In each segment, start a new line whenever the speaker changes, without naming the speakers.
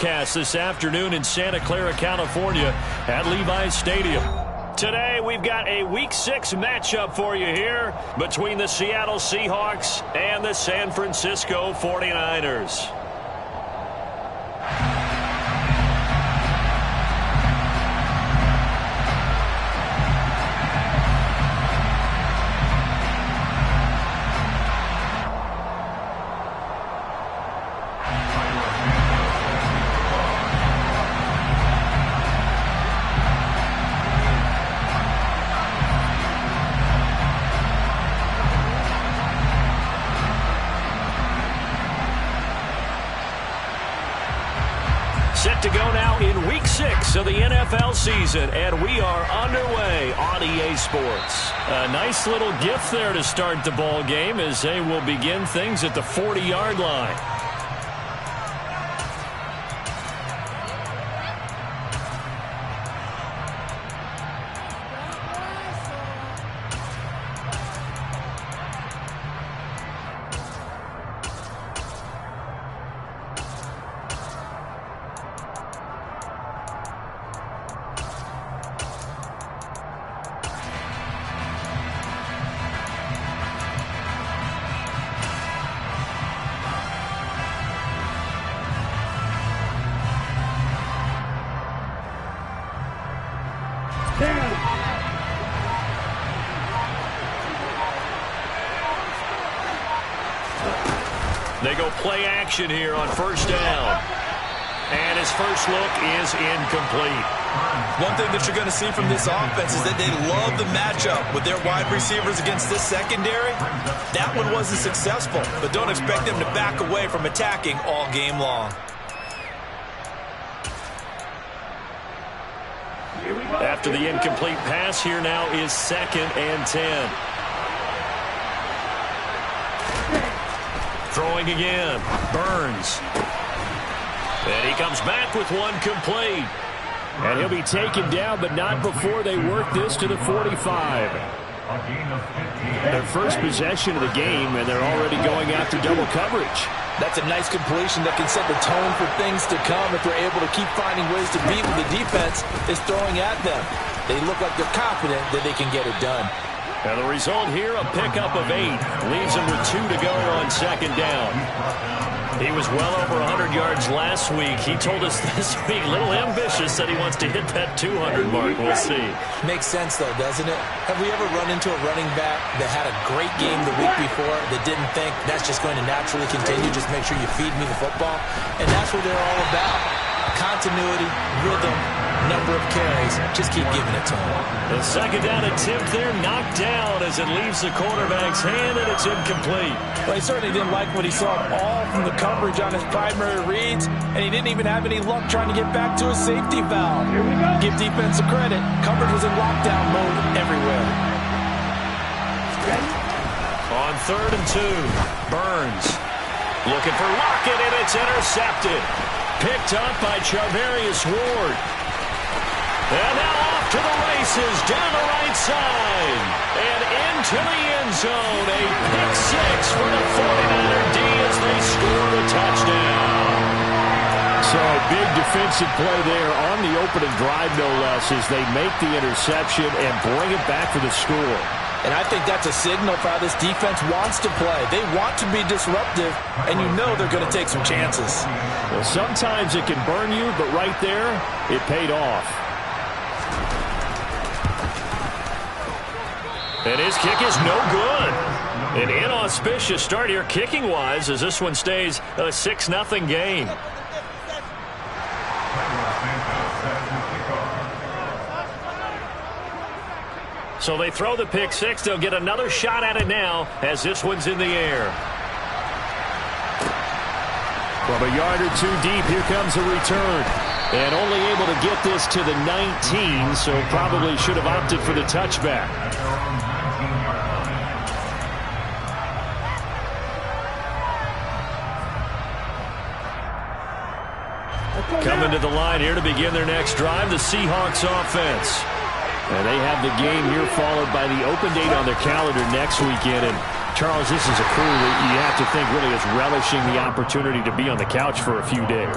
forecast this afternoon in Santa Clara, California at Levi's Stadium. Today, we've got a Week 6 matchup for you here between the Seattle Seahawks and the San Francisco 49ers. Set to go now in Week 6 of the NFL season, and we are underway on EA Sports. A nice little gift there to start the ball game as they will begin things at the 40-yard line. They go play action here on first down. And his first look is incomplete.
One thing that you're going to see from this offense is that they love the matchup with their wide receivers against this secondary. That one wasn't successful, but don't expect them to back away from attacking all game long.
After the incomplete pass, here now is 2nd and 10. Throwing again. Burns. And he comes back with one complete. And he'll be taken down, but not before they work this to the 45. Their first possession of the game, and they're already going after double coverage.
That's a nice completion that can set the tone for things to come if they're able to keep finding ways to beat what the defense is throwing at them. They look like they're confident that they can get it done.
And the result here, a pickup of 8. Leaves them with 2 to go on 2nd down. He was well over 100 yards last week. He told us this week, a little ambitious, that he wants to hit that 200 mark. We'll see.
Makes sense, though, doesn't it? Have we ever run into a running back that had a great game the week before that didn't think that's just going to naturally continue? Just make sure you feed me the football. And that's what they're all about. Continuity, rhythm, number of carries. Just keep giving it to him.
The 2nd down attempt there knocked down as it leaves the quarterback's hand, and it's incomplete.
Well, he certainly didn't like what he saw all from the coverage on his primary reads, and he didn't even have any luck trying to get back to his safety valve. Give defense a credit. Coverage was in lockdown mode everywhere.
On 3rd and 2, Burns looking for Lockett, and it's intercepted. Picked up by Charvarius Ward. And now off to the races, down the right side. And into the end zone. A pick 6 for the 49er D as they score a touchdown. So a big defensive play there on the opening drive, no less, as they make the interception and bring it back for the score.
And I think that's a signal for how this defense wants to play. They want to be disruptive, and you know they're going to take some chances.
Well, sometimes it can burn you, but right there, it paid off. And his kick is no good. An inauspicious start here kicking-wise as this one stays a 6-0 game. So they throw the pick 6. They'll get another shot at it now as this one's in the air. From a yard or 2 deep, here comes a return. And only able to get this to the 19, so probably should have opted for the touchback. Coming to the line here to begin their next drive, the Seahawks offense. And they have the game here followed by the open date on their calendar next weekend. And Charles, this is a crew that you have to think really is relishing the opportunity to be on the couch for a few days.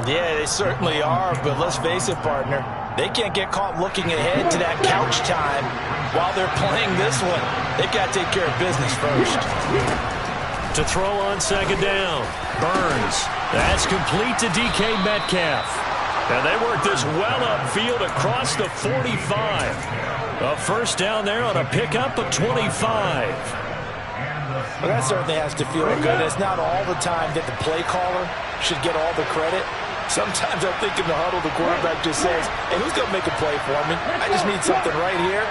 Yeah, they certainly are, but let's face it, partner. They can't get caught looking ahead to that couch time while they're playing this one. They've got to take care of business first.
To throw on second down, Burns. That's complete to DK Metcalf. And they work this well upfield across the 45. A first down there on a pickup of 25.
Well, that certainly has to feel good. It's not all the time that the play caller should get all the credit. Sometimes I think in the huddle, the quarterback just says, hey, who's going to make a play for me? I just need something right here.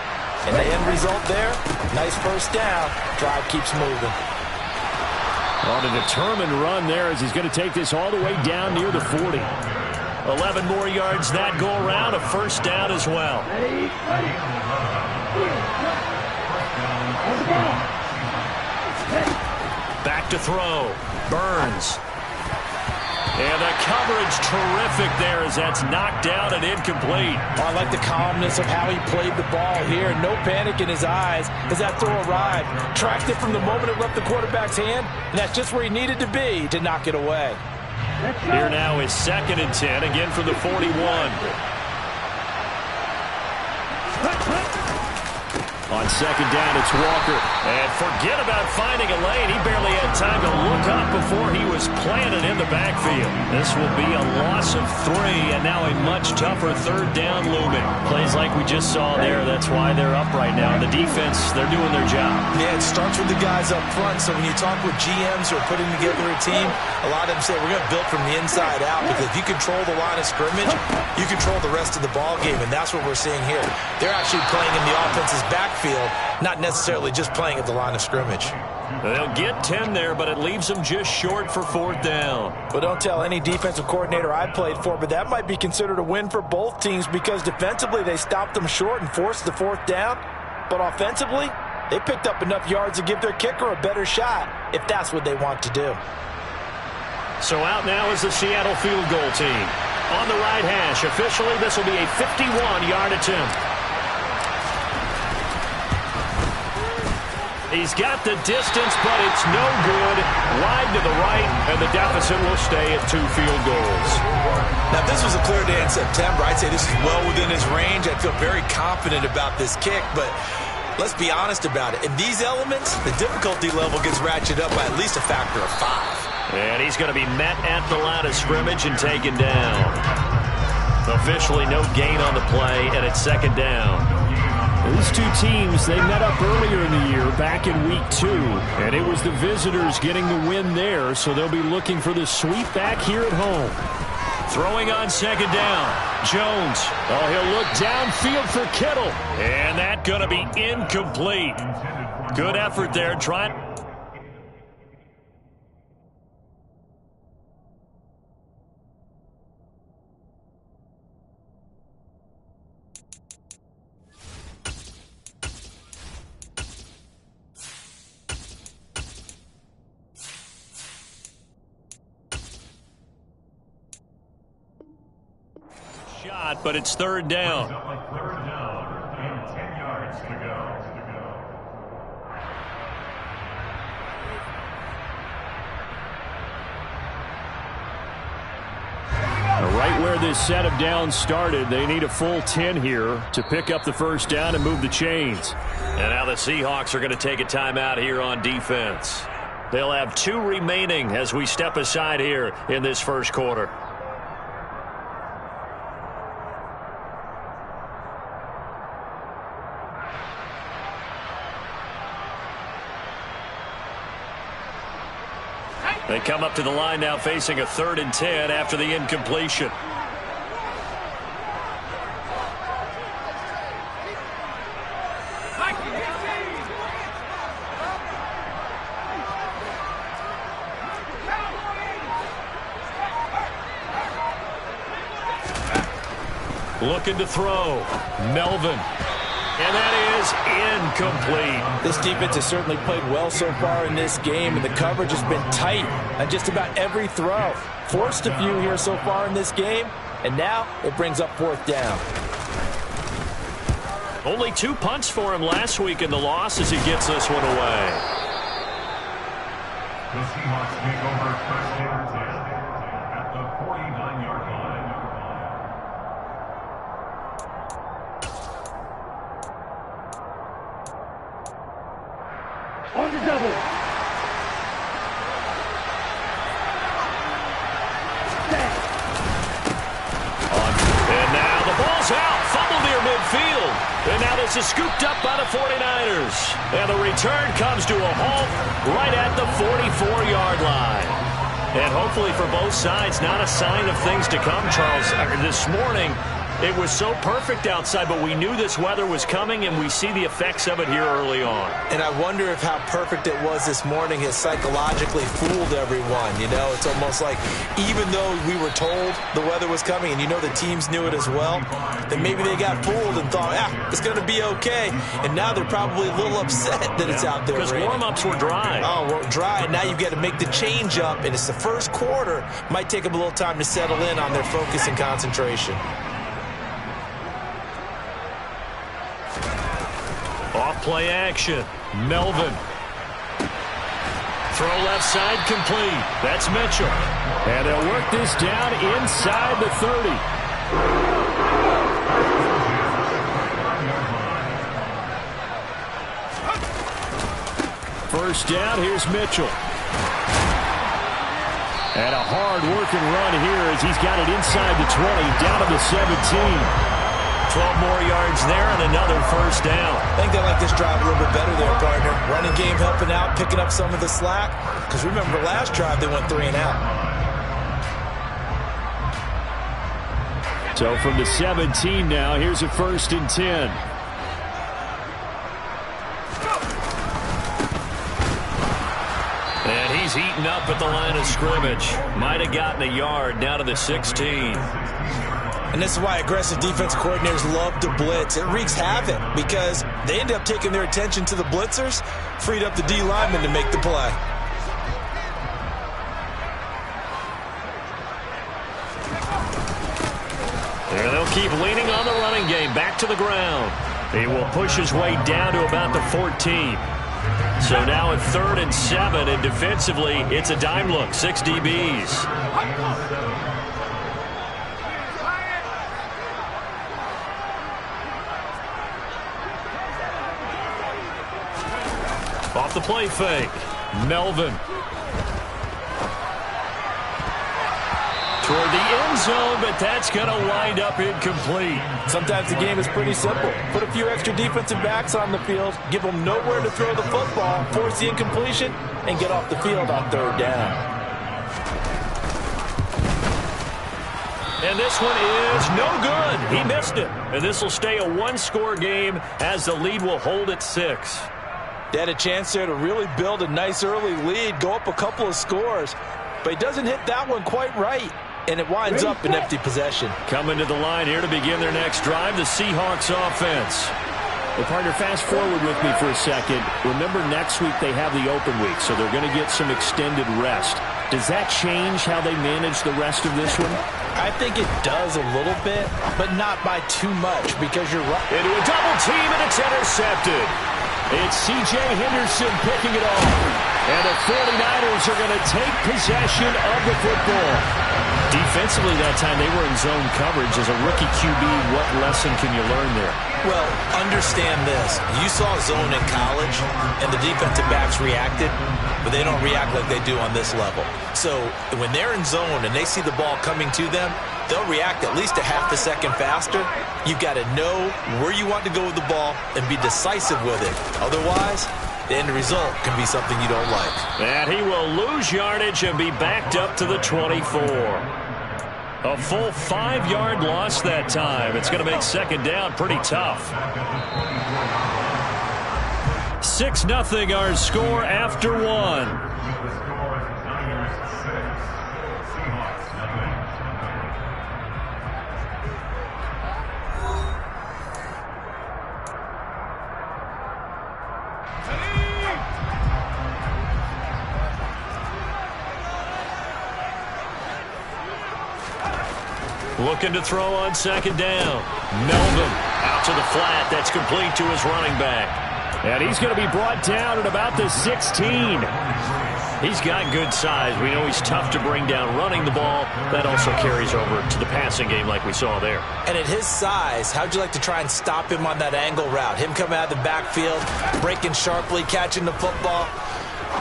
And the end result there, nice first down. Drive keeps moving.
On a determined run there as he's going to take this all the way down near the 40. 11 more yards that go around, a first down as well. Back to throw. Burns. And the coverage terrific there as that's knocked down and incomplete.
I like the calmness of how he played the ball here. No panic in his eyes as that throw arrived. Tracked it from the moment it left the quarterback's hand, and that's just where he needed to be to knock it away.
Here now is 2nd and 10, again from the 41. On second down, it's Walker. And forget about finding a lane. He barely had time to look up before he was planted in the backfield. This will be a loss of 3, and now a much tougher third down looming. Plays like we just saw there. That's why they're up right now. The defense, they're doing their job.
Yeah, it starts with the guys up front. So when you talk with GMs who are putting together a team, a lot of them say we're going to build from the inside out, because if you control the line of scrimmage, you control the rest of the ball game, and that's what we're seeing here. They're actually playing in the offense's backfield, not necessarily just playing at the line of scrimmage.
They'll get 10 there, but it leaves them just short for 4th down.
But don't tell any defensive coordinator I played for, but that might be considered a win for both teams, because defensively they stopped them short and forced the 4th down. But offensively, they picked up enough yards to give their kicker a better shot, if that's what they want to do.
So out now is the Seattle field goal team. On the right hash, officially this will be a 51-yard attempt. He's got the distance, but it's no good. Wide to the right, and the deficit will stay at 2 field goals.
Now, if this was a clear day in September, I'd say this is well within his range. I'd feel very confident about this kick, but let's be honest about it. In these elements, the difficulty level gets ratcheted up by at least a factor of 5.
And he's going to be met at the line of scrimmage and taken down. Officially no gain on the play, and it's 2nd down. These two teams, they met up earlier in the year, back in week 2, and it was the visitors getting the win there, so they'll be looking for the sweep back here at home. Throwing on 2nd down, Jones. Oh, he'll look downfield for Kittle, and that's going to be incomplete. Good effort there, trying. Shot, but it's 3rd down.
And 10 yards to go.
Right where this set of downs started, they need a full 10 here to pick up the first down and move the chains. And now the Seahawks are going to take a timeout here on defense. They'll have 2 remaining as we step aside here in this first quarter. They come up to the line now facing a 3rd and 10 after the incompletion. Looking to throw. Melvin. And that is incomplete.
This defense has certainly played well so far in this game, and the coverage has been tight on just about every throw. Forced a few here so far in this game, and now it brings up 4th down.
Only 2 punts for him last week in the loss as he gets this one away.
The Seahawks take over first and 10 at the 49-yard line.
On the double.
And now the ball's out. Fumble near midfield. And now this is scooped up by the 49ers. And the return comes to a halt right at the 44-yard line. And hopefully for both sides, not a sign of things to come, Charles. This morning, it was so perfect outside, but we knew this weather was coming, and we see the effects of it here early on.
And I wonder if how perfect it was this morning has psychologically fooled everyone. You know, it's almost like even though we were told the weather was coming, and you know the teams knew it as well, that maybe they got fooled and thought, it's going to be okay. And now they're probably a little upset that it's out there
because
raining.
Warm-ups were dry.
Oh, well, dry, and now you've got to make the change up, and it's the first quarter. Might take them a little time to settle in on their focus and concentration.
Off-play action. Melvin. Throw left side complete. That's Mitchell. And they'll work this down inside the 30. First down, here's Mitchell. And a hard-working run here as he's got it inside the 20, down to the 17. 12 more yards there and another first down.
I think they like this drive a little bit better there, partner. Running game helping out, picking up some of the slack. Because remember, last drive they went 3 and out.
So from the 17 now, here's a first and 10. And he's eaten up at the line of scrimmage. Might have gotten a yard down to the 16.
And this is why aggressive defense coordinators love to blitz. It wreaks havoc because they end up taking their attention to the blitzers, freed up the D lineman to make the play.
There they'll keep leaning on the running game. Back to the ground. He will push his way down to about the 14. So now at 3rd and 7, and defensively, it's a dime look. 6 DBs. Off the play fake. Melvin. Toward the end zone, but that's going to wind up incomplete.
Sometimes the game is pretty simple. Put a few extra defensive backs on the field, give them nowhere to throw the football, force the incompletion, and get off the field on 3rd down.
And this one is no good. He missed it. And this will stay a 1-score game as the lead will hold at 6.
They had a chance there to really build a nice early lead, go up a couple of scores, but he doesn't hit that one quite right, and it winds up an empty possession.
Coming to the line here to begin their next drive, the Seahawks offense. Well, partner, fast forward with me for a second. Remember, next week they have the open week, so they're going to get some extended rest. Does that change how they manage the rest of this one?
I think it does a little bit, but not by too much, because you're right.
Into a double team, and it's intercepted. It's C.J. Henderson picking it off. And the 49ers are going to take possession of the football. Defensively that time, they were in zone coverage. As a rookie QB, what lesson can you learn there?
Well, understand this. You saw zone in college, and the defensive backs reacted, but they don't react like they do on this level. So when they're in zone and they see the ball coming to them, they'll react at least a half a second faster. You've got to know where you want to go with the ball and be decisive with it. Otherwise, the end result can be something you don't like.
And he will lose yardage and be backed up to the 24. A full 5-yard loss that time. It's going to make 2nd down pretty tough. 6-0 our score after 1. Looking to throw on 2nd down. Melvin out to the flat. That's complete to his running back. And he's going to be brought down at about the 16. He's got good size. We know he's tough to bring down running the ball. That also carries over to the passing game like we saw there.
And at his size, how'd you like to try and stop him on that angle route? Him coming out of the backfield, breaking sharply, catching the football.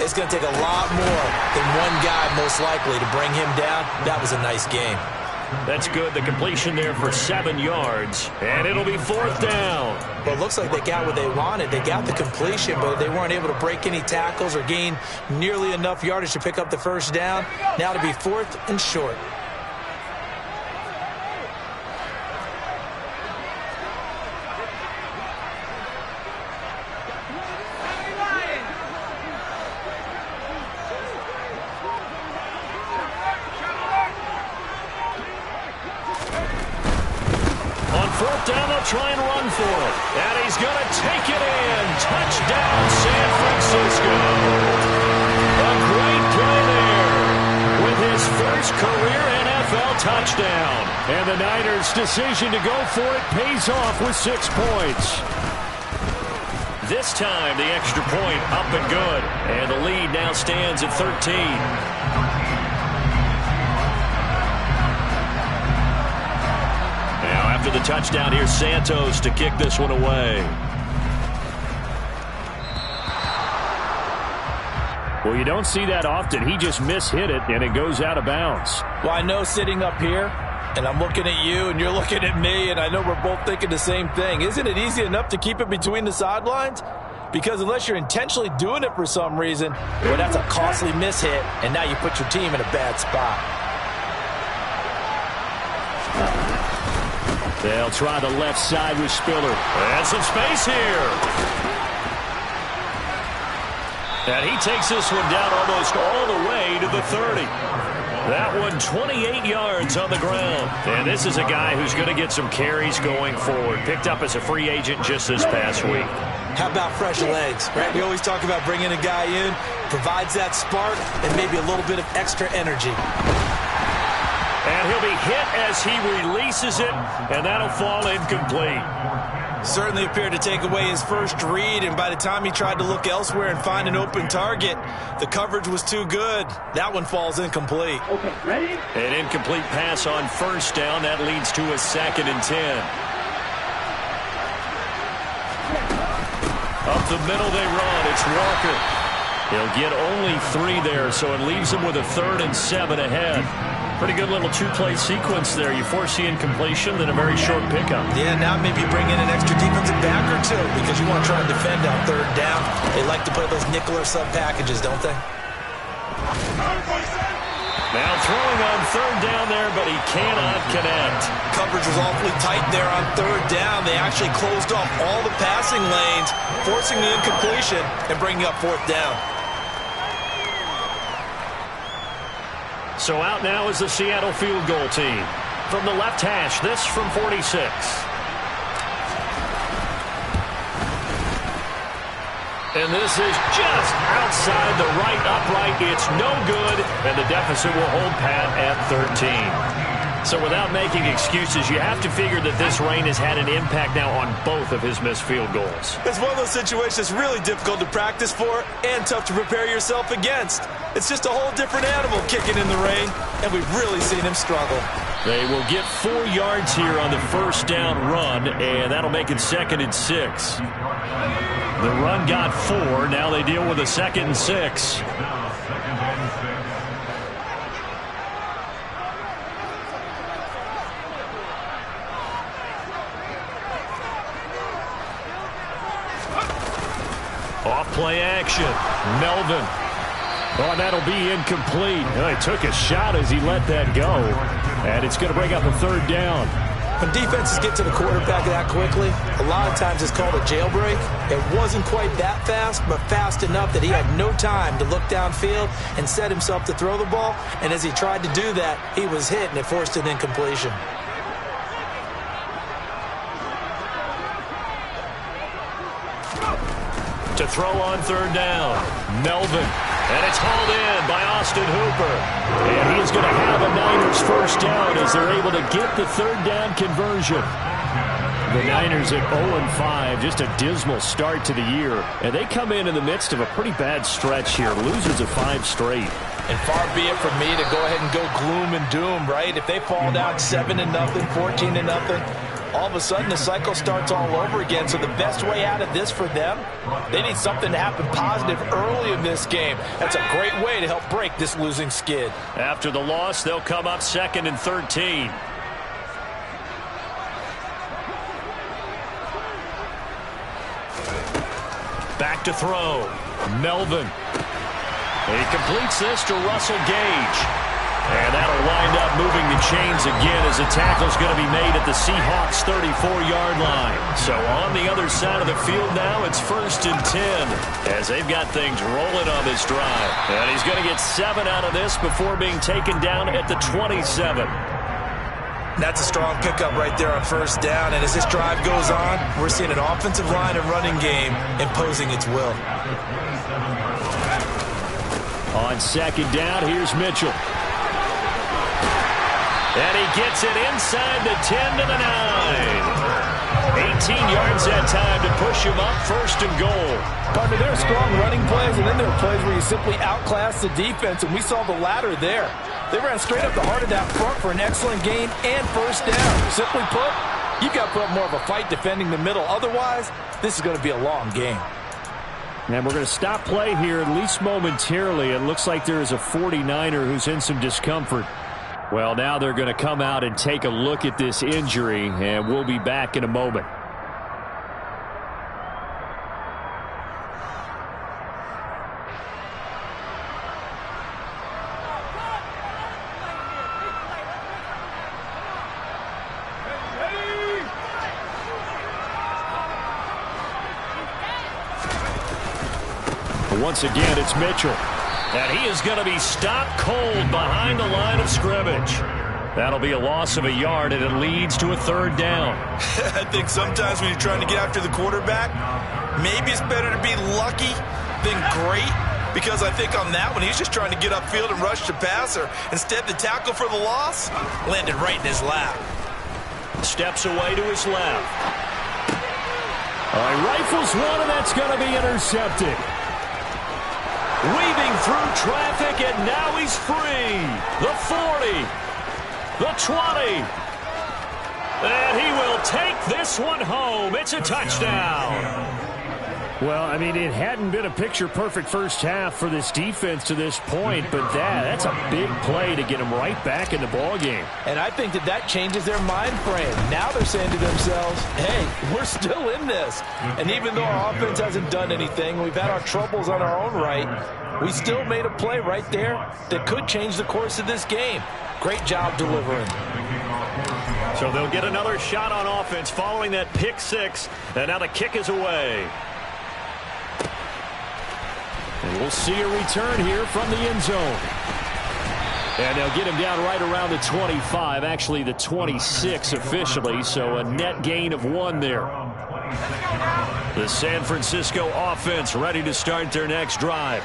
It's going to take a lot more than one guy most likely to bring him down. That was a nice game.
That's good. The completion there for 7 yards, and it'll be 4th down.
Well, it looks like they got what they wanted. They got the completion, but they weren't able to break any tackles or gain nearly enough yardage to pick up the first down. Now to be 4th and short.
Try and run for it. And he's going to take it in. Touchdown, San Francisco. A great play there with his first career NFL touchdown. And the Niners' decision to go for it pays off with 6 points. This time, the extra point up and good. And the lead now stands at 13. After the touchdown, here's Santos to kick this one away.
Well, you don't see that often. He just mishit it, and it goes out of bounds.
Well, I know sitting up here, and I'm looking at you, and you're looking at me, and I know we're both thinking the same thing. Isn't it easy enough to keep it between the sidelines? Because unless you're intentionally doing it for some reason, well, that's a costly mishit, and now you put your team in a bad spot.
They'll try the left side with Spiller.
And some space here. And he takes this one down almost all the way to the 30. That one 28 yards on the ground. And this is a guy who's going to get some carries going forward. Picked up as a free agent just this past week.
How about fresh legs, right? We always talk about bringing a guy in, provides that spark and maybe a little bit of extra energy.
And he'll be hit as he releases it, and that'll fall incomplete.
Certainly appeared to take away his first read, and by the time he tried to look elsewhere and find an open target, the coverage was too good. That one falls incomplete.
Okay, ready? An incomplete pass on first down. That leads to a 2nd and 10. Up the middle they run. It's Walker. He'll get only 3 there, so it leaves him with a 3rd and 7 ahead. Pretty good little 2-play sequence there. You force the incompletion, then a very short pickup.
Yeah, now maybe bring in an extra defensive back or 2 because you want to try and defend on 3rd down. They like to play those nickel or sub packages, don't they?
Now throwing on 3rd down there, but he cannot connect.
Coverage was awfully tight there on 3rd down. They actually closed off all the passing lanes, forcing the incompletion and bringing up 4th down.
So out now is the Seattle field goal team. From the left hash, this from 46. And this is just outside the right upright. It's no good, and the deficit will hold pat at 13. So without making excuses, you have to figure that this rain has had an impact now on both of his missed field goals.
It's one of those situations really difficult to practice for and tough to prepare yourself against. It's just a whole different animal kicking in the rain, and we've really seen him struggle.
They will get 4 yards here on the first down run, and that'll make it 2nd and 6. The run got 4. Now they deal with a 2nd and 6. Off play action. Melvin. Oh, and that'll be incomplete. Oh, he took a shot as he let that go. And it's going to bring up a 3rd down.
When defenses get to the quarterback that quickly, a lot of times it's called a jailbreak. It wasn't quite that fast, but fast enough that he had no time to look downfield and set himself to throw the ball. And as he tried to do that, he was hit, and it forced an incompletion.
To throw on 3rd down. Melvin. And it's hauled in by Austin Hooper. And he is going to have a Niners first down as they're able to get the 3rd down conversion.
The Niners at 0-5, just a dismal start to the year. And they come in the midst of a pretty bad stretch here, losers of 5 straight.
And far be it from me to go ahead and go gloom and doom, right? If they fall down 7-0, 14-0, all of a sudden the cycle starts all over again. So the best way out of this for them, they need something to happen positive early in this game. That's a great way to help break this losing skid.
After the loss, they'll come up 2nd and 13. Back to throw. Melvin. He completes this to Russell Gage. And that'll wind up moving the chains again as the tackle's going to be made at the Seahawks' 34-yard line. So on the other side of the field now, it's 1st and 10 as they've got things rolling on this drive. And he's going to get 7 out of this before being taken down at the 27.
That's a strong pickup right there on 1st down. And as this drive goes on, we're seeing an offensive line and running game imposing its will.
On 2nd down, here's Mitchell.
And he gets it inside the 10 to the 9. 18 yards that time to push him up 1st and goal.
Partner, there are strong running plays, and then there are plays where you simply outclass the defense, and we saw the latter there. They ran straight up the heart of that front for an excellent gain and 1st down. Simply put, you've got to put up more of a fight defending the middle. Otherwise, this is going to be a long game.
And we're going to stop play here, at least momentarily. It looks like there is a 49er who's in some discomfort. Well, now they're going to come out and take a look at this injury, and we'll be back in a moment.
Once again, it's Mitchell. And he is going to be stopped cold behind the line of scrimmage. That'll be a loss of a yard, and it leads to a 3rd down.
I think sometimes when you're trying to get after the quarterback, maybe it's better to be lucky than great. Because I think on that one, he's just trying to get upfield and rush the passer. Instead, the tackle for the loss landed right in his lap.
Steps away to his left.
He rifles one, and that's going to be intercepted.
Weaving through traffic, and now he's free. The 40. The 20. And he will take this one home. It's a touchdown.
Well, I mean, it hadn't been a picture-perfect first half for this defense to this point, but that's a big play to get them right back in the ballgame.
And I think that changes their mind frame. Now they're saying to themselves, hey, we're still in this. And even though our offense hasn't done anything, we've had our troubles on our own right, we still made a play right there that could change the course of this game. Great job delivering.
So they'll get another shot on offense following that pick 6, and now the kick is away.
And we'll see a return here from the end zone. And they'll get him down right around the 25, actually the 26 officially, so a net gain of 1 there. The San Francisco offense ready to start their next drive.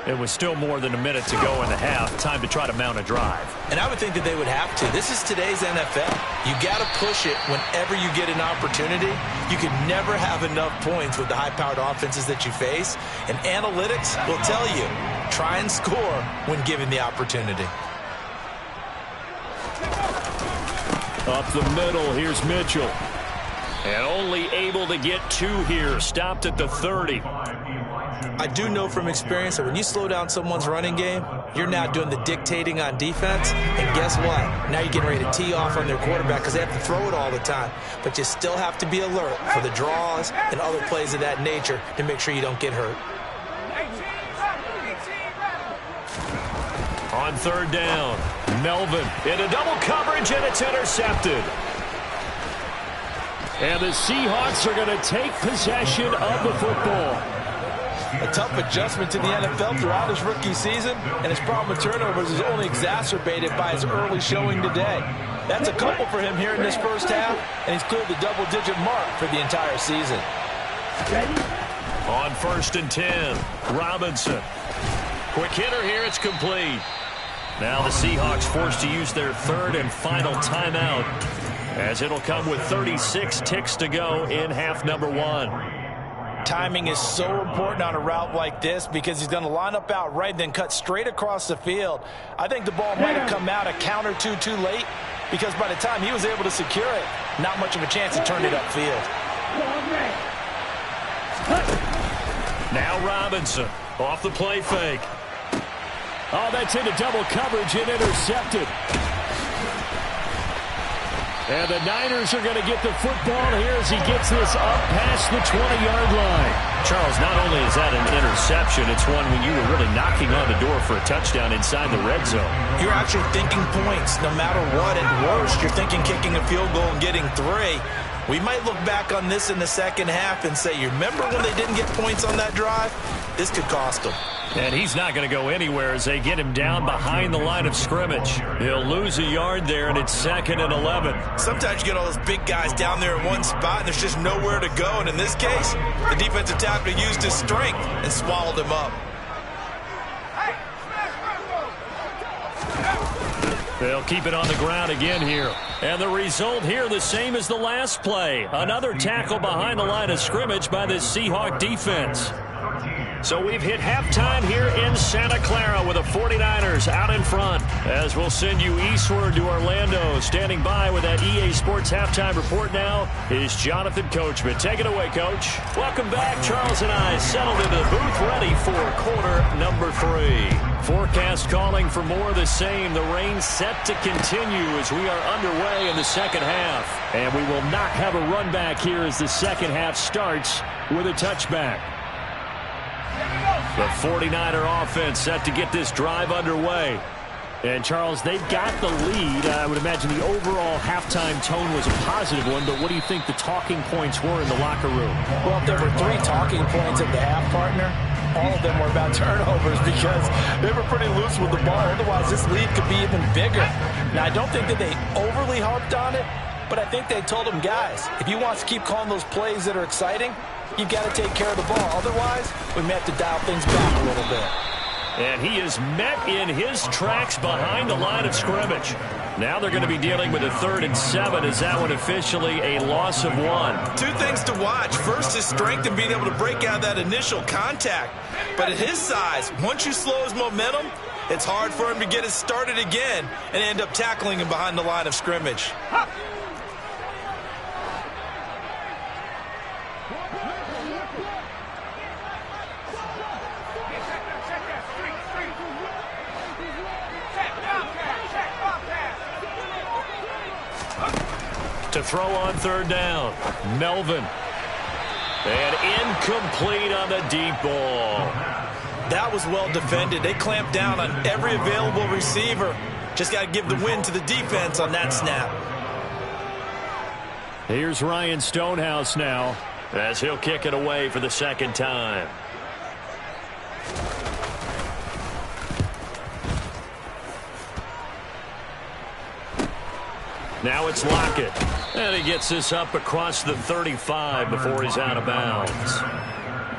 It was still more than a minute to go in the half. Time to try to mount a drive.
And I would think that they would have to. This is today's NFL. You got to push it whenever you get an opportunity. You can never have enough points with the high-powered offenses that you face. And analytics will tell you, try and score when given the opportunity.
Up the middle, here's Mitchell.
And only able to get 2 here. Stopped at the 30.
I do know from experience that when you slow down someone's running game, you're now doing the dictating on defense. And guess what? Now you're getting ready to tee off on their quarterback because they have to throw it all the time. But you still have to be alert for the draws and other plays of that nature to make sure you don't get hurt.
On 3rd down, Melvin into double coverage, and it's intercepted.
And the Seahawks are going to take possession of the football.
A tough adjustment to the NFL throughout his rookie season, and his problem with turnovers is only exacerbated by his early showing today. That's a couple for him here in this first half, and he's cleared the double-digit mark for the entire season.
On 1st and 10, Robinson. Quick hitter here, it's complete. Now the Seahawks forced to use their 3rd and final timeout as it'll come with 36 ticks to go in half number one.
Timing is so important on a route like this because he's going to line up out right, then cut straight across the field. I think the ball might have come out a count or two too late because by the time he was able to secure it, not much of a chance to turn it upfield.
Now Robinson off the play fake.
Oh, that's into double coverage and intercepted. And the Niners are going to get the football here as he gets this up past the 20-yard line.
Charles, not only is that an interception, it's one when you were really knocking on the door for a touchdown inside the red zone.
You're actually thinking points no matter what. At worst, you're thinking kicking a field goal and getting 3. We might look back on this in the second half and say, you remember when they didn't get points on that drive? This could cost them.
And he's not going to go anywhere as they get him down behind the line of scrimmage. He'll lose a yard there, and it's 2nd and 11.
Sometimes you get all those big guys down there in one spot, and there's just nowhere to go. And in this case, the defensive tackle used his strength and swallowed him up.
They'll keep it on the ground again here. And the result here the same as the last play. Another tackle behind the line of scrimmage by this Seahawk defense. So we've hit halftime here in Santa Clara with the 49ers out in front. As we'll send you eastward to Orlando. Standing by with that EA Sports halftime report now is Jonathan Coachman. Take it away, Coach. Welcome back. Charles and I settled into the booth ready for quarter number 3. Forecast calling for more of the same. The rain set to continue as we are underway in the second half. And we will not have a run back here as the second half starts with a touchback. The 49er offense set to get this drive underway. And, Charles, they've got the lead. I would imagine the overall halftime tone was a positive one, but what do you think the talking points were in the locker room?
Well, if there were 3 talking points at the half, partner, all of them were about turnovers because they were pretty loose with the ball. Otherwise, this lead could be even bigger. Now, I don't think that they overly harped on it, but I think they told them, guys, if you want to keep calling those plays that are exciting, you've got to take care of the ball. Otherwise, we may have to dial things back a little bit.
And he is met in his tracks behind the line of scrimmage. Now they're going to be dealing with a 3rd and 7. Is that one officially a loss of 1?
2 things to watch. First, his strength and being able to break out that initial contact. But at his size, once you slow his momentum, it's hard for him to get it started again and end up tackling him behind the line of scrimmage.
To throw on 3rd down, Melvin. And incomplete on the deep ball.
That was well defended. They clamped down on every available receiver. Just got to give the win to the defense on that snap.
Here's Ryan Stonehouse now as he'll kick it away for the 2nd time. Now it's Lockett. And he gets this up across the 35 before he's out of bounds.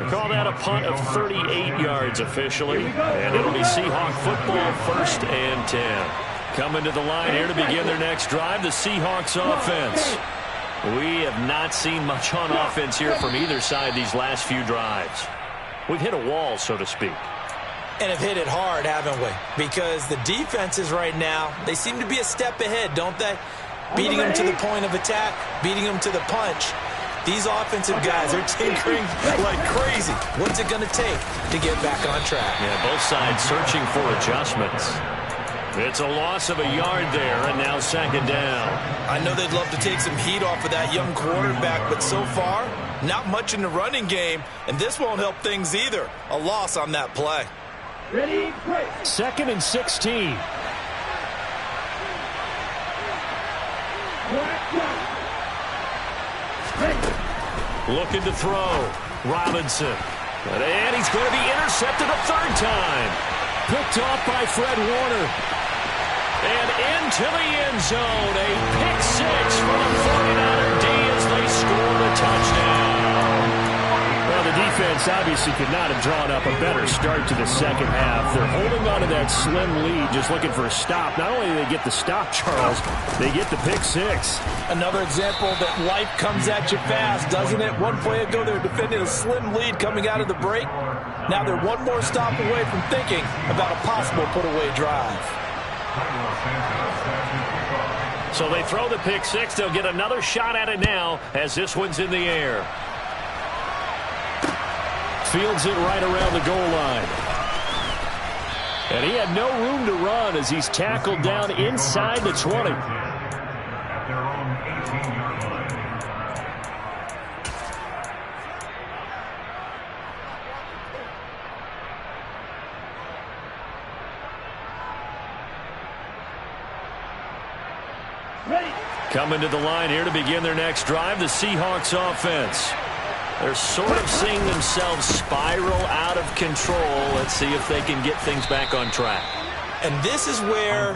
We call that a punt of 38 yards officially. And it'll be Seahawk football 1st and 10. Coming to the line here to begin their next drive, the Seahawks offense. We have not seen much on offense here from either side these last few drives. We've hit a wall, so to speak.
And have hit it hard, haven't we? Because the defenses right now, they seem to be a step ahead, don't they? Beating them to the point of attack, beating them to the punch. These offensive guys are tinkering like crazy. What's it going to take to get back on track?
Yeah, both sides searching for adjustments. It's a loss of a yard there, and now 2nd down.
I know they'd love to take some heat off of that young quarterback, but so far, not much in the running game, and this won't help things either. A loss on that play.
Ready, play. 2nd and 16.
Looking to throw. Robinson. And he's going to be intercepted a 3rd time. Picked off by Fred Warner. And into the end zone. A pick 6 for the 49er D as they score the touchdown.
Well, the defense Seahawks obviously could not have drawn up a better start to the second half. They're holding on to that slim lead, just looking for a stop. Not only do they get the stop, Charles, they get the pick six.
Another example that life comes at you fast, doesn't it? One play ago, they were defending a slim lead coming out of the break. Now they're one more stop away from thinking about a possible put-away drive.
So they throw the pick six. They'll get another shot at it now as this one's in the air.
Fields it right around the goal line. And he had no room to run as he's tackled down inside the 20.
At their own 18-yard line.
Coming to the line here to begin their next drive, the Seahawks offense. They're sort of seeing themselves spiral out of control. Let's see if they can get things back on track.
And this is where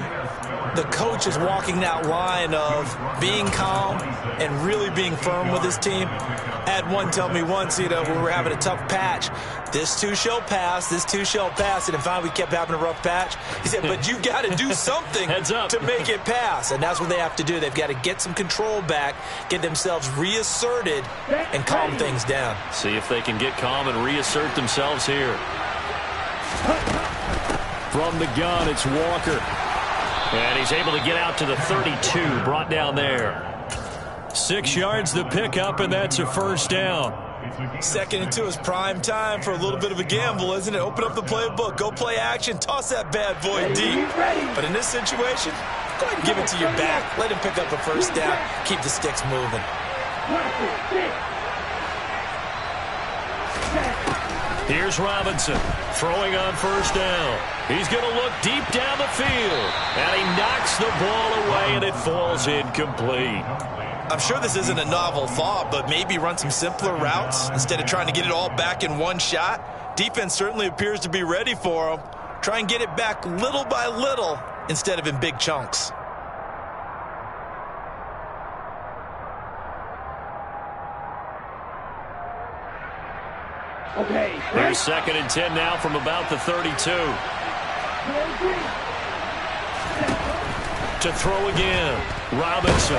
the coach is walking that line of being calm and really being firm with his team. I had one tell me once, when we were having a tough patch, this too shall pass, this too shall pass. And finally we kept having a rough patch. He said, but you got to do something to make it pass. And that's what they have to do. They've got to get some control back, get themselves reasserted, and calm things down.
See if they can get calm and reassert themselves here.
From the gun, it's Walker.
And he's able to get out to the 32, brought down there.
6 yards the pickup, and that's a first down.
2nd and 2 is prime time for a little bit of a gamble, isn't it? Open up the playbook, go play action, toss that bad boy deep. But in this situation, go ahead and give it to your back. Let him pick up a first down. Keep the sticks moving.
Here's Robinson throwing on first down. He's going to look deep down the field. And he knocks the ball away, and it falls incomplete.
I'm sure this isn't a novel thought, but maybe run some simpler routes instead of trying to get it all back in one shot. Defense certainly appears to be ready for him. Try and get it back little by little instead of in big chunks.
Here's 2nd and 10 now from about the 32. To throw again, Robinson.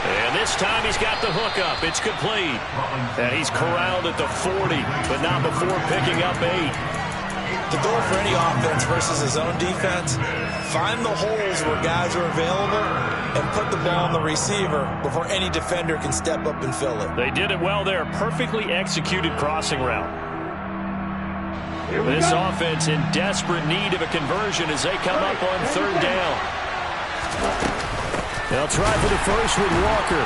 And this time he's got the hook up. It's complete. And he's corralled at the 40, but not before picking up 8.
The goal for any offense versus his own defense, find the holes where guys are available and put the ball on the receiver before any defender can step up and fill it.
They did it well there. Perfectly executed crossing route. This offense in desperate need of a conversion as they come up on 3rd down.
They'll try for the first with Walker.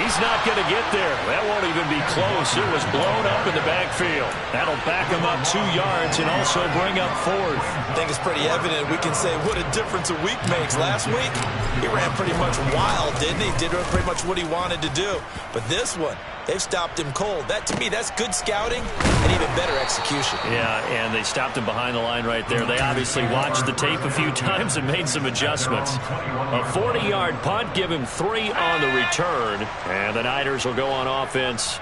He's not going to get there. That won't even be close. It was blown up in the backfield. That'll back him up 2 yards and also bring up 4th.
I think it's pretty evident. We can say what a difference a week makes. Last week, he ran pretty much wild, didn't he? Did pretty much what he wanted to do. But this one, they've stopped him cold. That, to me, that's good scouting and even better execution.
Yeah, and they stopped him behind the line right there. They obviously watched the tape a few times and made some adjustments. A 40-yard punt, give him 3 on the return. And the Niners will go on offense,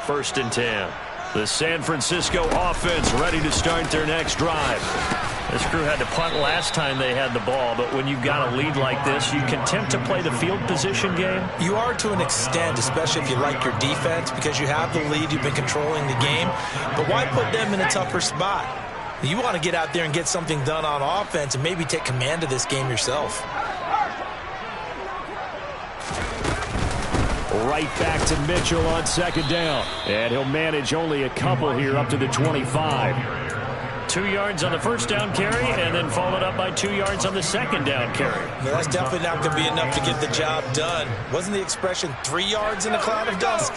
1st and 10. The San Francisco offense ready to start their next drive. This crew had to punt last time they had the ball, but when you've got a lead like this, you content to play the field position game?
You are to an extent, especially if you like your defense, because you have the lead, you've been controlling the game. But why put them in a tougher spot? You want to get out there and get something done on offense and maybe take command of this game yourself.
Right back to Mitchell on 2nd down. And he'll manage only a couple here up to the 25.
2 yards on the first down carry, and then followed up by 2 yards on the second down carry.
No, that's definitely not going to be enough to get the job done. Wasn't the expression 3 yards in a cloud of dust?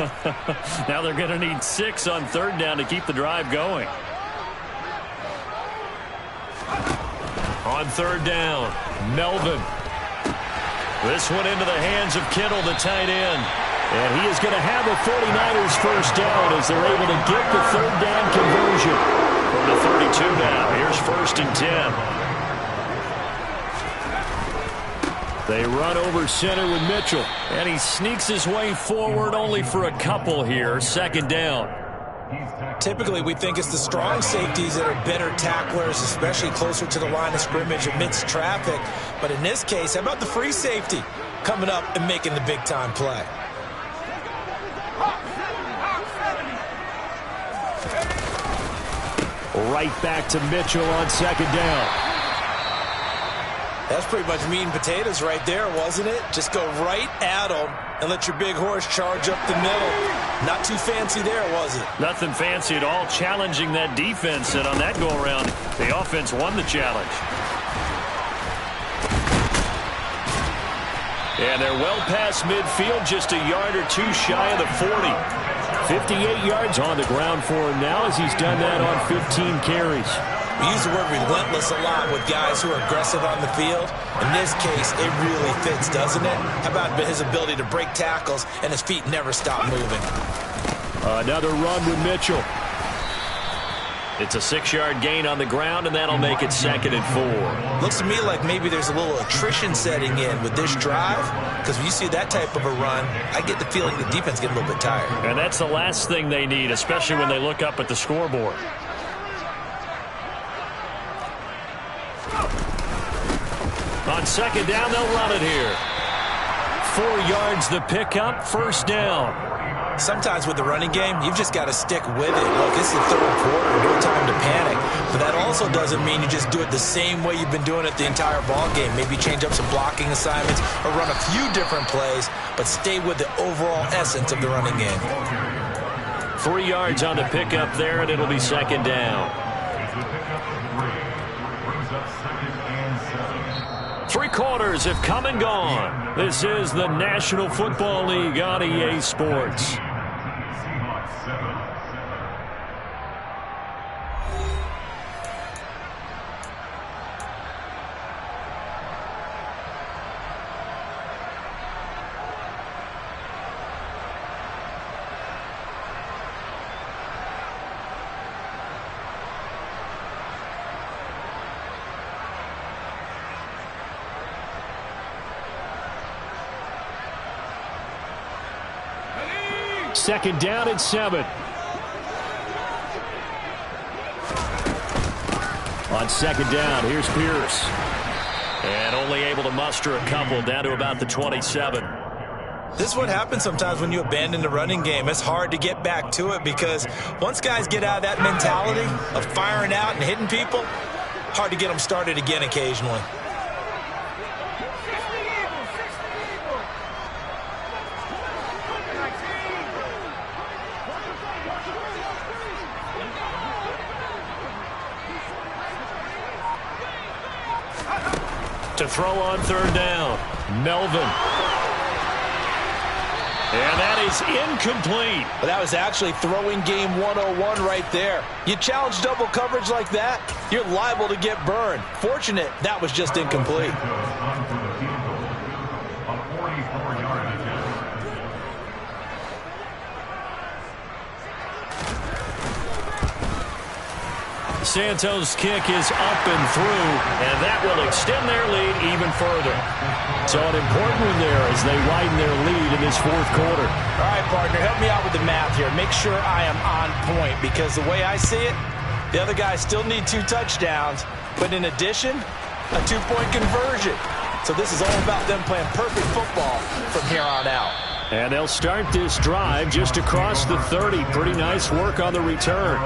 Now they're going to need 6 on 3rd down to keep the drive going. On 3rd down, Melvin. This one into the hands of Kittle, the tight end.
And he is going to have a 49ers first down as they're able to get the 3rd down conversion.
From the 32 now, here's 1st and 10.
They run over center with Mitchell.
And he sneaks his way forward only for a couple here, 2nd down.
Typically, we think it's the strong safeties that are better tacklers, especially closer to the line of scrimmage amidst traffic. But in this case, how about the free safety coming up and making the big-time play?
Right back to Mitchell on second down.
That's pretty much meat and potatoes right there, wasn't it? Just go right at them and let your big horse charge up the middle. Not too fancy there, was it?
Nothing fancy at all, challenging that defense, and on that go-around, the offense won the challenge. And they're well past midfield, just a yard or two shy of the 40. 58 yards on the ground for him now as he's done that on 15 carries.
We use the word relentless a lot with guys who are aggressive on the field. In this case, it really fits, doesn't it? How about his ability to break tackles and his feet never stop moving?
Another run with Mitchell.
It's a 6-yard gain on the ground, and that'll make it 2nd and 4.
Looks to me like maybe there's a little attrition setting in with this drive, because when you see that type of a run, I get the feeling the defense getting a little bit tired.
And that's the last thing they need, especially when they look up at the scoreboard. On second down, they'll run it here. 4 yards the pickup, first down.
Sometimes with the running game, you've just got to stick with it. Look, it's the third quarter, no time to panic. But that also doesn't mean you just do it the same way you've been doing it the entire ball game. Maybe change up some blocking assignments or run a few different plays, but stay with the overall essence of the running game.
3 yards on the pickup there, and it'll be second down. 3 quarters have come and gone. This is the National Football League on EA Sports.
Second down and 7. On second down, here's Pierce.
And only able to muster a couple down to about the 27.
This is what happens sometimes when you abandon the running game. It's hard to get back to it because once guys get out of that mentality of firing out and hitting people, hard to get them started again occasionally.
To throw on third down, Melvin. And that is incomplete.
But that was actually throwing game 101 right there. You challenge double coverage like that, you're liable to get burned. Fortunate that was just incomplete.
Santos' kick is up and through, and that will extend their lead even further.
So an important one there as they widen their lead in this fourth quarter.
All right, partner, help me out with the math here. Make sure I am on point because the way I see it, the other guys still need 2 touchdowns, but in addition, a 2-point conversion. So this is all about them playing perfect football from here on out.
And they'll start this drive just across the 30. Pretty nice work on the return.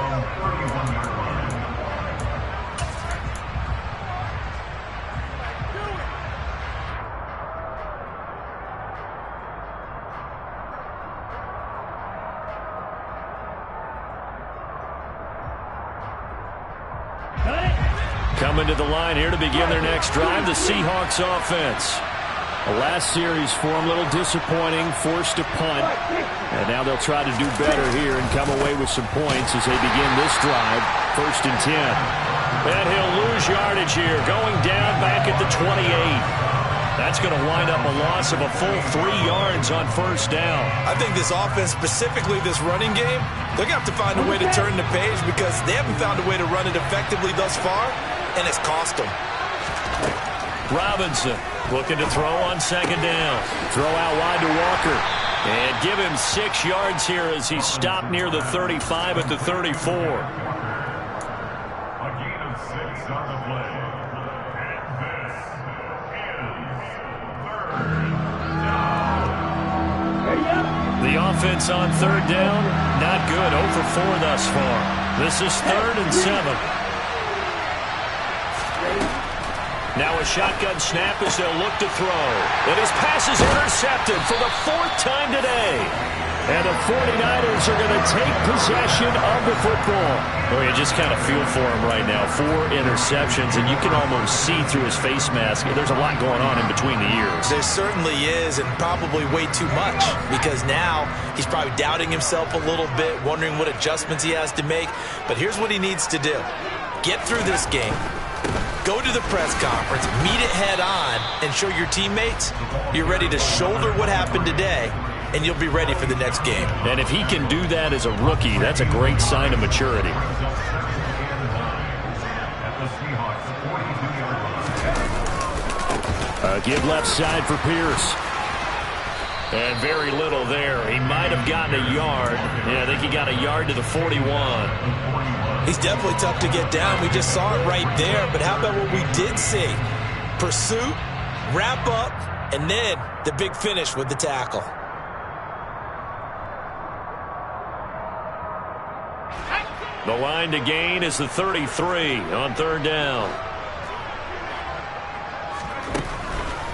Coming to the line here to begin their next drive, the Seahawks offense.
The last series for them, a little disappointing, forced a punt. And now they'll try to do better here and come away with some points as they begin this drive, 1st and 10.
And he'll lose yardage here, going down back at the 28. That's going to wind up a loss of a full 3 yards on first down.
I think this offense, specifically this running game, they're going to have to find a way to turn the page because they haven't found a way to run it effectively thus far, and it's cost them.
Robinson looking to throw on second down.
Throw out wide to Walker. And give him 6 yards here as he stopped near the 35 at the 34.
A gain of 6 on the play. And this is third down.
The offense on third down, not good. 0 for 4 thus far. This is 3rd and 7. Now a shotgun snap as they'll look to throw. And his pass is intercepted for the 4th time today. And the 49ers are going to take possession of the football. Oh, you just kind of feel for him right now. 4 interceptions, and you can almost see through his face mask. There's a lot going on in between the ears.
There certainly is, and probably way too much, because now he's probably doubting himself a little bit, wondering what adjustments he has to make. But here's what he needs to do. Get through this game. Go to the press conference, meet it head on, and show your teammates you're ready to shoulder what happened today, and you'll be ready for the next game.
And if he can do that as a rookie, that's a great sign of maturity. Give left side for Pierce. And very little there. He might have gotten a yard. Yeah, I think he got a yard to the 41.
He's definitely tough to get down. We just saw it right there. But how about what we did see? Pursuit, wrap up, and then the big finish with the tackle.
The line to gain is the 33 on third down.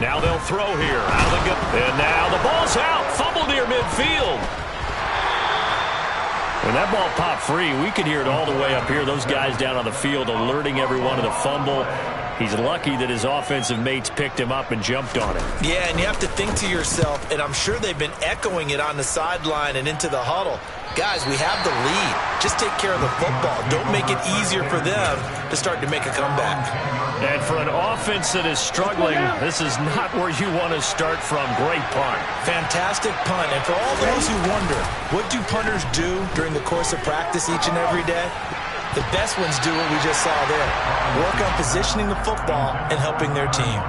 Now they'll throw here. And now the ball's out. Fumble near midfield. When that ball popped free, we could hear it all the way up here. Those guys down on the field alerting everyone of the fumble. He's lucky that his offensive mates picked him up and jumped on it.
Yeah, and you have to think to yourself, and I'm sure they've been echoing it on the sideline and into the huddle. Guys, we have the lead. Just take care of the football. Don't make it easier for them to start to make a comeback.
And for an offense that is struggling, this is not where you want to start from. Great punt.
Fantastic punt. And for all those who wonder, what do punters do during the course of practice each and every day? The best ones do what we just saw there. Work on positioning the football and helping their team.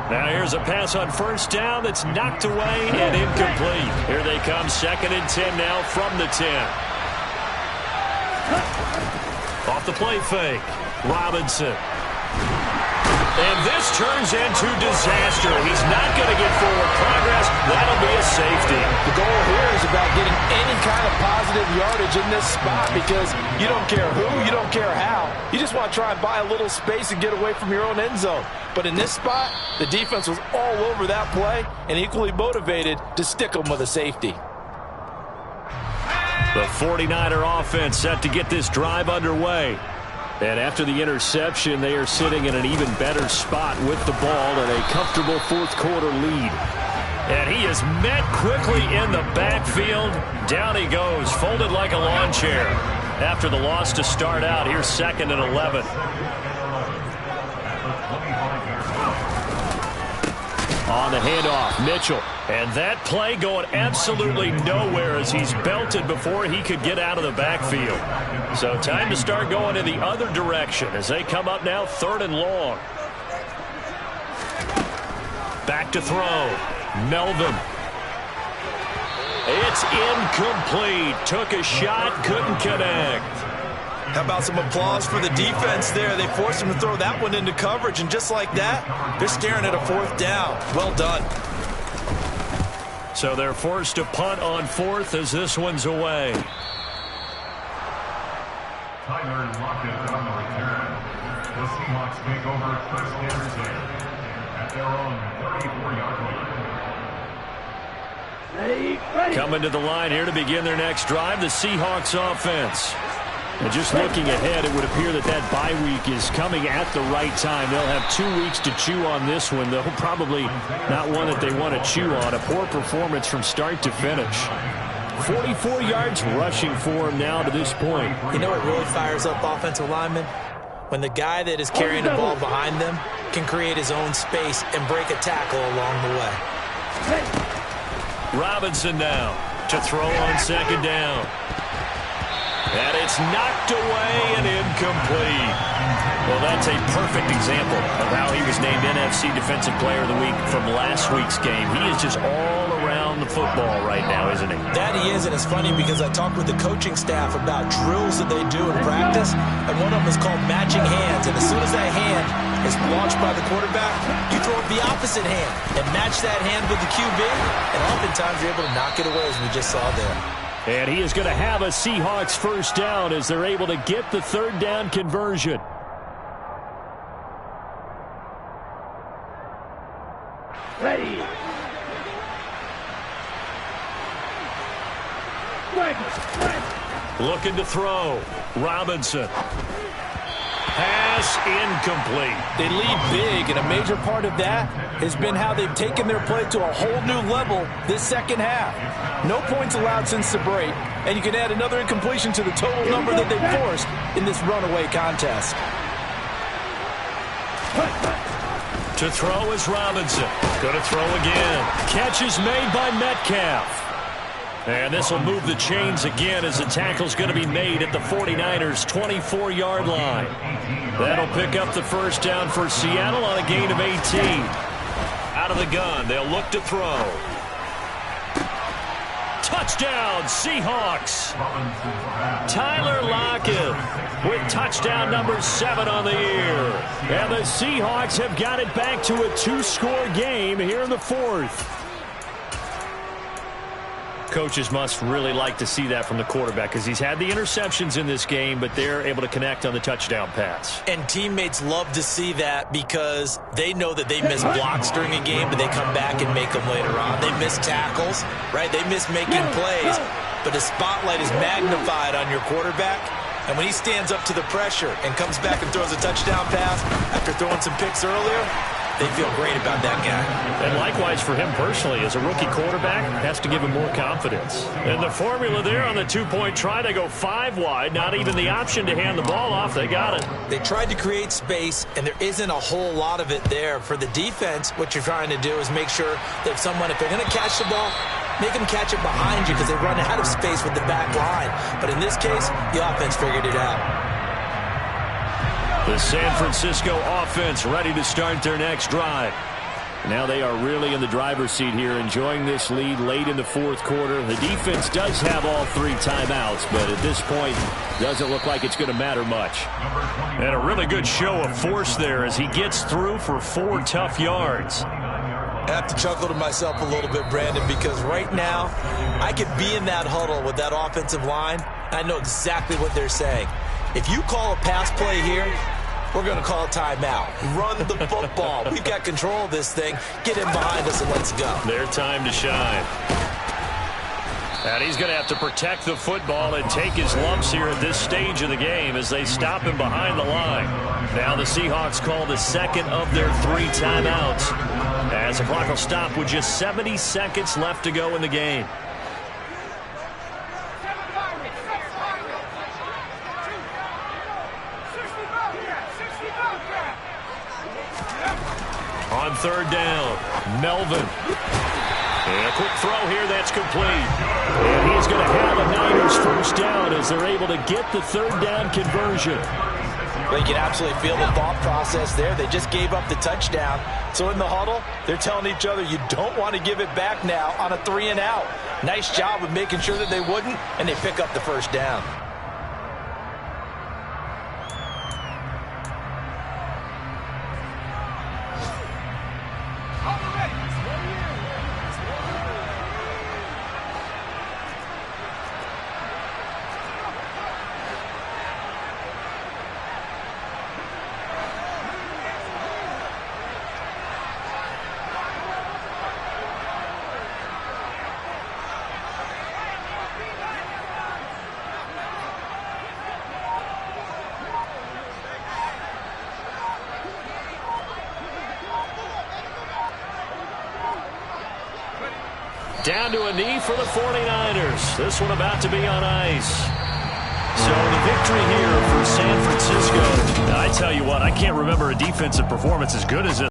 Now here's a pass on first down that's knocked away and incomplete. Here they come, 2nd and 10 now from the 10. Off the play fake, Robinson. And this turns into disaster. He's not going to get forward progress. That'll be a safety.
The goal here is about getting any kind of positive yardage in this spot because you don't care who, you don't care how. You just want to try and buy a little space and get away from your own end zone. But in this spot, the defense was all over that play and equally motivated to stick them with a safety.
The 49er offense set to get this drive underway. And after the interception, they are sitting in an even better spot with the ball and a comfortable 4th quarter lead. And he is met quickly in the backfield. Down he goes, folded like a lawn chair. After the loss to start out, here's 2nd and 11. On the handoff, Mitchell. And that play going absolutely nowhere as he's belted before he could get out of the backfield. So time to start going in the other direction as they come up now 3rd and long. Back to throw. Melvin. It's incomplete. Took a shot, couldn't connect.
How about some applause for the defense there? They forced him to throw that one into coverage, and just like that, they're staring at a 4th down. Well done.
So they're forced to punt on 4th as this one's away.
Tyler Lockett on the return. The Seahawks take over Chris Anderson at their own 34-yard line.
Coming to the line here to begin their next drive, the Seahawks offense. And just looking ahead, it would appear that that bye week is coming at the right time. They'll have 2 weeks to chew on this one, though probably not one that they want to chew on. A poor performance from start to finish. 44 yards rushing for him now to this point.
You know what really fires up offensive linemen? When the guy that is carrying the ball behind them can create his own space and break a tackle along the way.
Robinson now to throw on 2nd down. And it's knocked away and incomplete. Well, that's a perfect example of how he was named NFC Defensive Player of the Week from last week's game. He is just all around the
the football right now, isn't he?
That he is, and it's funny because I talked with the coaching staff about drills that they do in practice, and one of them is called matching hands. And as soon as that hand is launched by the quarterback, you throw up the opposite hand and match that hand with the QB, and oftentimes you're able to knock it away, as we just saw there.
And he is going to have a Seahawks first down as they're able to get the third down conversion.
Ready.
Looking to throw. Robinson. Pass incomplete.
They lead big, and a major part of that has been how they've taken their play to a whole new level this second half. No points allowed since the break, and you can add another incompletion to the total number that they forced in this runaway contest.
To throw is Robinson. Going to throw again.
Catch is made by Metcalf.
And this will move the chains again as the tackle's going to be made at the 49ers' 24-yard line. That'll pick up the first down for Seattle on a gain of 18. Out of the gun, they'll look to throw. Touchdown, Seahawks. Tyler Lockett with touchdown number 7 on the year.
And the Seahawks have got it back to a 2-score game here in the fourth.
Coaches must really like to see that from the quarterback because he's had the interceptions in this game, but they're able to connect on the touchdown pass.
And teammates love to see that because they know that they miss blocks during a game, but they come back and make them later on. They miss tackles, right? They miss making plays, but the spotlight is magnified on your quarterback. And when he stands up to the pressure and comes back and throws a touchdown pass after throwing some picks earlier, they feel great about that guy.
And likewise for him personally, as a rookie quarterback, has to give him more confidence. And the formula there on the two-point try to go 5 wide, not even the option to hand the ball off. They got it.
They tried to create space, and there isn't a whole lot of it there. For the defense, what you're trying to do is make sure that someone, if they're going to catch the ball, make them catch it behind you because they run out of space with the back line. But in this case, the offense figured it out.
The San Francisco offense ready to start their next drive.
Now they are really in the driver's seat here, enjoying this lead late in the fourth quarter. The defense does have all 3 timeouts, but at this point, doesn't look like it's going to matter much.
And a really good show of force there as he gets through for 4 tough yards.
I have to chuckle to myself a little bit, Brandon, because right now I could be in that huddle with that offensive line. I know exactly what they're saying. If you call a pass play here, we're going to call a timeout. Run the football. We've got control of this thing. Get in behind us and let's go.
Their time to shine. And he's going to have to protect the football and take his lumps here at this stage of the game as they stop him behind the line. Now the Seahawks call the second of their 3 timeouts as the clock will stop with just 70 seconds left to go in the game. On third down, Melvin. And a quick throw here that's complete.
And he's going to have a Niners first down as they're able to get the third down conversion.
Well, you can absolutely feel the thought process there. They just gave up the touchdown. So in the huddle, they're telling each other, you don't want to give it back now on a 3 and out. Nice job of making sure that they wouldn't, and they pick up the first down.
Down to a knee for the 49ers. This one about to be on ice. So the victory here for San Francisco. Now, I tell you what, I can't remember a defensive performance as good as this.